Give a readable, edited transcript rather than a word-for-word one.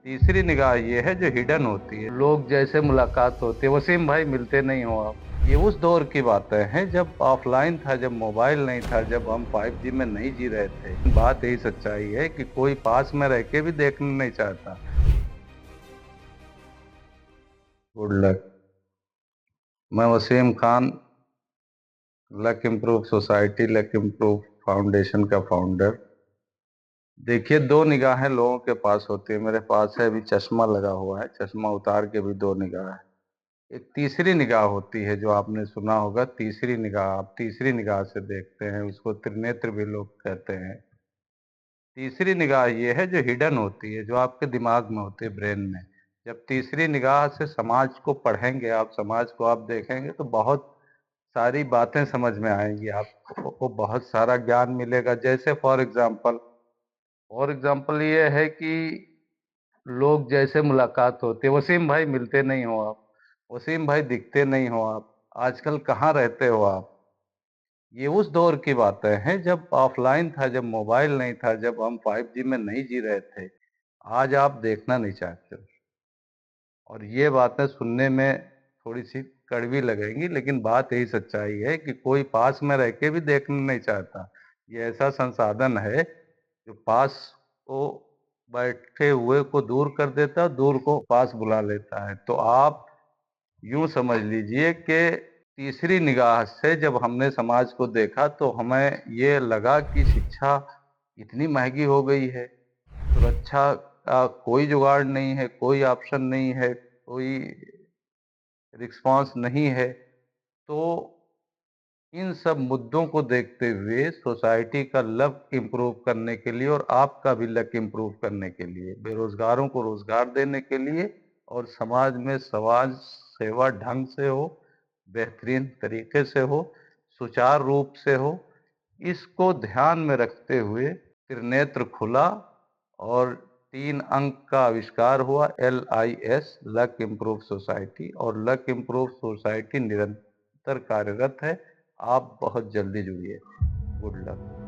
तीसरी निगाह ये है जो हिडन होती है। लोग जैसे मुलाकात होती है, वसीम भाई मिलते नहीं हो आप। ये उस दौर की बातें हैं जब ऑफलाइन था, जब मोबाइल नहीं था, जब हम 5G में नहीं जी रहे थे। बात यही सच्चाई है कि कोई पास में रह के भी देखना नहीं चाहता। Good luck. मैं Wasim Khan, luck improve society, luck improve foundation का फाउंडर। देखिए, दो निगाहें लोगों के पास होती है। मेरे पास है, अभी चश्मा लगा हुआ है, चश्मा उतार के भी दो निगाह है। एक तीसरी निगाह होती है जो आपने सुना होगा, तीसरी निगाह। आप तीसरी निगाह से देखते हैं, उसको त्रिनेत्र भी लोग कहते हैं। तीसरी निगाह ये है जो हिडन होती है, जो आपके दिमाग में होती है, ब्रेन में। जब तीसरी निगाह से समाज को पढ़ेंगे आप, समाज को आप देखेंगे, तो बहुत सारी बातें समझ में आएंगी आपको, बहुत सारा ज्ञान मिलेगा। जैसे फॉर एग्जाम्पल ये है कि लोग जैसे मुलाकात होती है, वसीम भाई मिलते नहीं हो आप, वसीम भाई दिखते नहीं हो आप, आजकल कहाँ रहते हो आप। ये उस दौर की बातें हैं जब ऑफलाइन था, जब मोबाइल नहीं था, जब हम 5G में नहीं जी रहे थे। आज आप देखना नहीं चाहते हो। और ये बातें सुनने में थोड़ी सी कड़वी लगेंगी, लेकिन बात यही सच्चाई है कि कोई पास में रह के भी देखना नहीं चाहता। ये ऐसा संसाधन है जो पास को बैठे हुए को दूर कर देता है, दूर को पास बुला लेता है। तो आप यूं समझ लीजिए कि तीसरी निगाह से जब हमने समाज को देखा, तो हमें ये लगा कि शिक्षा इतनी महंगी हो गई है, सुरक्षा का कोई जुगाड़ नहीं है, कोई ऑप्शन नहीं है, कोई रिस्पांस नहीं है। तो इन सब मुद्दों को देखते हुए सोसाइटी का लक इम्प्रूव करने के लिए और आपका भी लक इम्प्रूव करने के लिए, बेरोजगारों को रोजगार देने के लिए, और समाज में समाज सेवा ढंग से हो, बेहतरीन तरीके से हो, सुचारू रूप से हो, इसको ध्यान में रखते हुए त्रिनेत्र खुला और 3 अंक का आविष्कार हुआ, LIS, लक इम्प्रूव सोसाइटी। और लक इम्प्रूव सोसाइटी निरंतर कार्यरत है। आप बहुत जल्दी जुड़िए। Good luck.